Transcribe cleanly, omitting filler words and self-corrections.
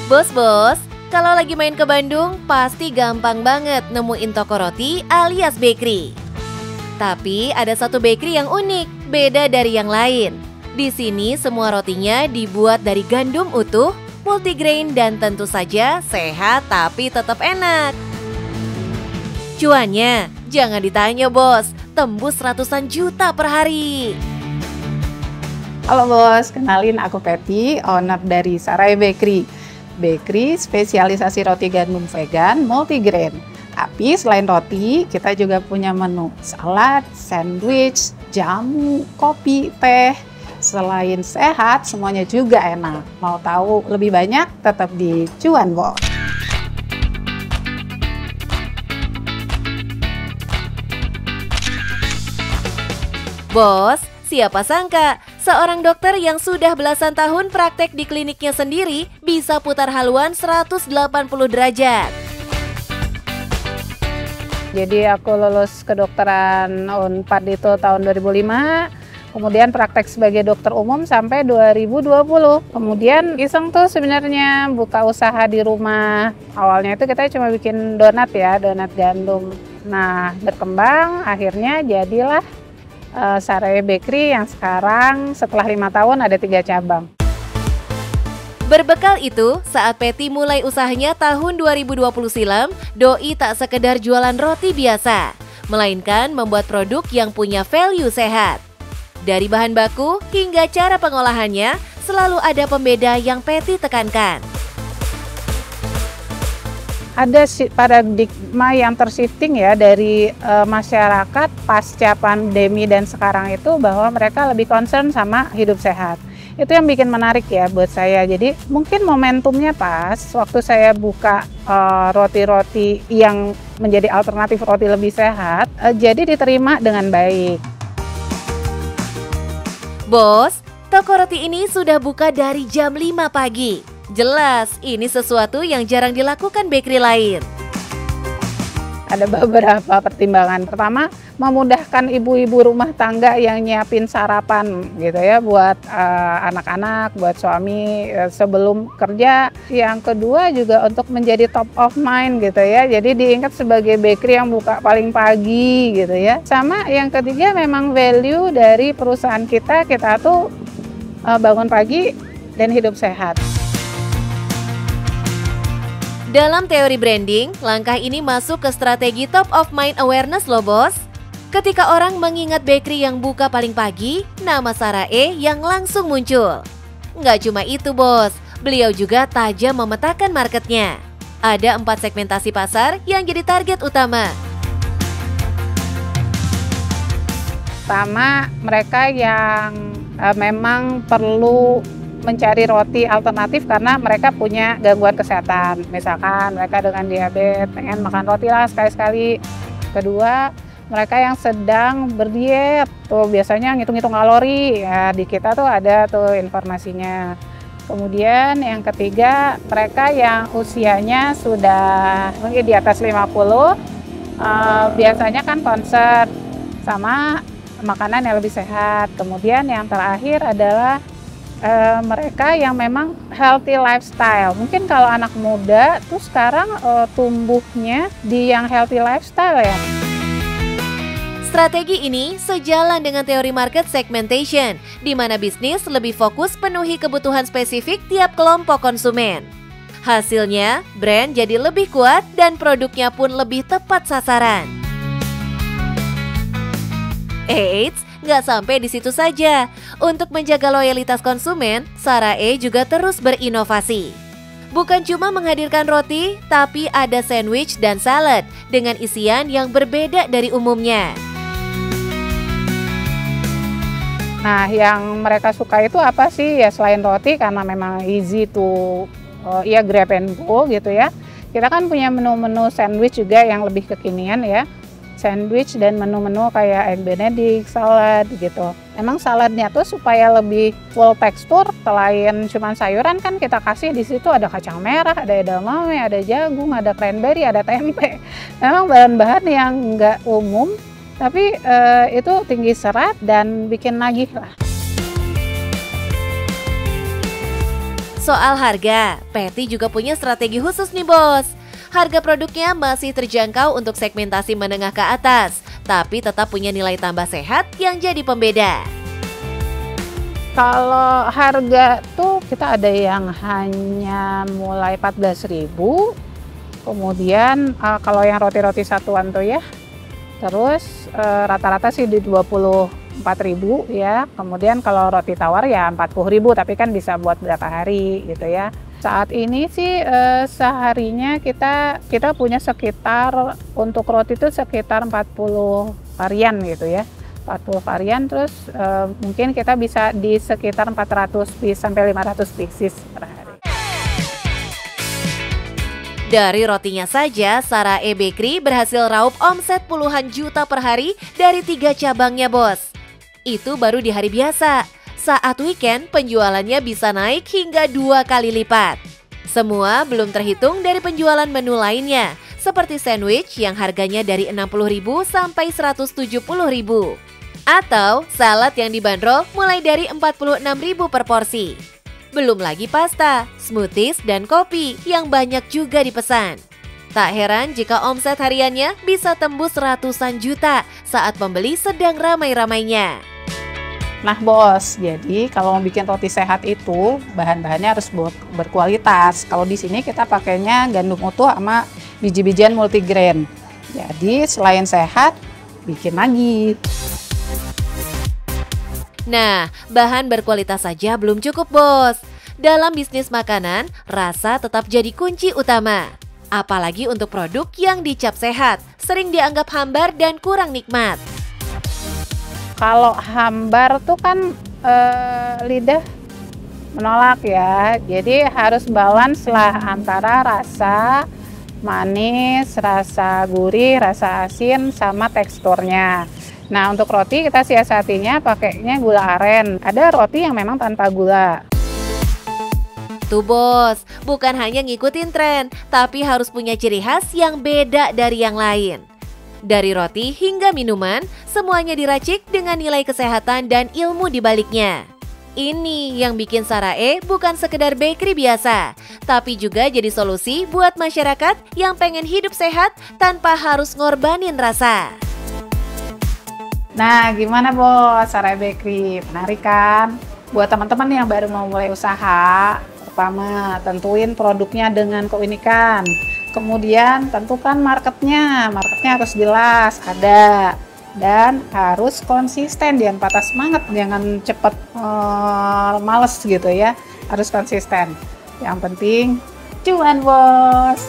Bos-bos, kalau lagi main ke Bandung, pasti gampang banget nemuin toko roti alias bakery. Tapi ada satu bakery yang unik, beda dari yang lain. Di sini semua rotinya dibuat dari gandum utuh, multigrain dan tentu saja sehat tapi tetap enak. Cuannya, jangan ditanya bos, tembus ratusan juta per hari. Halo bos, kenalin aku Patty, owner dari Sarai Bakery. Bakery spesialisasi roti gandum vegan multigrain. Tapi selain roti, kita juga punya menu salad, sandwich, jamu, kopi, teh. Selain sehat, semuanya juga enak. Mau tahu lebih banyak? Tetap di Cuan Bos. Bos, siapa sangka seorang dokter yang sudah belasan tahun praktek di kliniknya sendiri bisa putar haluan 180 derajat. Jadi aku lulus kedokteran Unpad itu tahun 2005, kemudian praktek sebagai dokter umum sampai 2020. Kemudian iseng tuh sebenarnya buka usaha di rumah. Awalnya itu kita cuma bikin donat ya, donat gandum. Nah berkembang akhirnya jadilah Sarai Bakery yang sekarang setelah 5 tahun ada 3 cabang. Berbekal itu, saat Patty mulai usahanya tahun 2020 silam, Doi tak sekedar jualan roti biasa, melainkan membuat produk yang punya value sehat. Dari bahan baku hingga cara pengolahannya, selalu ada pembeda yang Patty tekankan. Ada paradigma yang tershifting ya dari masyarakat pasca pandemi dan sekarang itu bahwa mereka lebih concern sama hidup sehat. Itu yang bikin menarik ya buat saya. Jadi mungkin momentumnya pas waktu saya buka roti-roti yang menjadi alternatif roti lebih sehat, jadi diterima dengan baik. Bos, toko roti ini sudah buka dari jam 5 pagi. Jelas, ini sesuatu yang jarang dilakukan bakery lain. Ada beberapa pertimbangan. Pertama, memudahkan ibu-ibu rumah tangga yang nyiapin sarapan gitu ya buat anak-anak, buat suami sebelum kerja. Yang kedua juga untuk menjadi top of mind gitu ya. Jadi diingat sebagai bakery yang buka paling pagi gitu ya. Sama yang ketiga memang value dari perusahaan kita tuh bangun pagi dan hidup sehat. Dalam teori branding, langkah ini masuk ke strategi top of mind awareness loh bos. Ketika orang mengingat bakery yang buka paling pagi, nama Sarai yang langsung muncul. Nggak cuma itu bos, beliau juga tajam memetakan marketnya. Ada 4 segmentasi pasar yang jadi target utama. Pertama, mereka yang memang perlu mencari roti alternatif karena mereka punya gangguan kesehatan. Misalkan mereka dengan diabetes, pengen makan roti lah sekali-sekali. Kedua, mereka yang sedang berdiet, tuh biasanya ngitung-ngitung kalori, ya di kita tuh ada tuh informasinya. Kemudian yang ketiga, mereka yang usianya sudah mungkin di atas 50, biasanya kan concern sama makanan yang lebih sehat. Kemudian yang terakhir adalah mereka yang memang healthy lifestyle. Mungkin kalau anak muda tuh sekarang tumbuhnya di yang healthy lifestyle ya. Strategi ini sejalan dengan teori market segmentation, di mana bisnis lebih fokus penuhi kebutuhan spesifik tiap kelompok konsumen. Hasilnya, brand jadi lebih kuat dan produknya pun lebih tepat sasaran. Eits, nggak sampai di situ saja. Untuk menjaga loyalitas konsumen, Sarai juga terus berinovasi. Bukan cuma menghadirkan roti, tapi ada sandwich dan salad dengan isian yang berbeda dari umumnya. Nah, yang mereka suka itu apa sih? Ya selain roti karena memang easy to grab and go gitu ya. Kita kan punya menu-menu sandwich juga yang lebih kekinian ya. Sandwich dan menu-menu kayak egg benedict, salad gitu. Emang saladnya tuh supaya lebih full tekstur, selain cuma sayuran kan kita kasih di situ ada kacang merah, ada edamame, ada jagung, ada cranberry, ada tempe. Memang bahan-bahan yang nggak umum, tapi itu tinggi serat dan bikin nagih lah. Soal harga, Patty juga punya strategi khusus nih bos. Harga produknya masih terjangkau untuk segmentasi menengah ke atas, tapi tetap punya nilai tambah sehat yang jadi pembeda. Kalau harga tuh kita ada yang hanya mulai 14.000, kemudian kalau yang roti-roti satuan tuh ya, terus rata-rata sih di 24.000 ya. Kemudian kalau roti tawar ya 40.000, tapi kan bisa buat berapa hari gitu ya. Saat ini sih seharinya kita punya sekitar untuk roti itu sekitar 40 varian gitu ya. 40 varian, terus mungkin kita bisa di sekitar 400 piece sampai 500 pieces per hari. Dari rotinya saja, Sarae Bakery berhasil raup omset puluhan juta per hari dari 3 cabangnya bos. Itu baru di hari biasa. Saat weekend, penjualannya bisa naik hingga 2 kali lipat. Semua belum terhitung dari penjualan menu lainnya, seperti sandwich yang harganya dari 60.000 sampai 170.000. Atau salad yang dibanderol mulai dari 46.000 per porsi. Belum lagi pasta, smoothies, dan kopi yang banyak juga dipesan. Tak heran jika omset hariannya bisa tembus ratusan juta saat pembeli sedang ramai-ramainya. Nah bos, jadi kalau mau bikin roti sehat itu bahan-bahannya harus berkualitas. Kalau di sini kita pakainya gandum utuh sama biji-bijian multigrain. Jadi selain sehat, bikin lagi. Nah, bahan berkualitas saja belum cukup bos. Dalam bisnis makanan, rasa tetap jadi kunci utama. Apalagi untuk produk yang dicap sehat, sering dianggap hambar dan kurang nikmat. Kalau hambar tuh kan lidah menolak ya, jadi harus balance lah antara rasa manis, rasa gurih, rasa asin, sama teksturnya. Nah untuk roti kita siasatinya pakainya gula aren. Ada roti yang memang tanpa gula. Tuh bos, bukan hanya ngikutin tren, tapi harus punya ciri khas yang beda dari yang lain. Dari roti hingga minuman, semuanya diracik dengan nilai kesehatan dan ilmu di baliknya. Ini yang bikin Sarae bukan sekedar bakery biasa, tapi juga jadi solusi buat masyarakat yang pengen hidup sehat tanpa harus ngorbanin rasa. Nah, gimana bos, Sarae Bakery? Menarik kan? Buat teman-teman yang baru mau mulai usaha, pertama tentuin produknya dengan keunikan. Kemudian tentukan marketnya harus jelas, ada. Dan harus konsisten, jangan patah semangat, jangan cepet males gitu ya. Harus konsisten. Yang penting, cuan bos!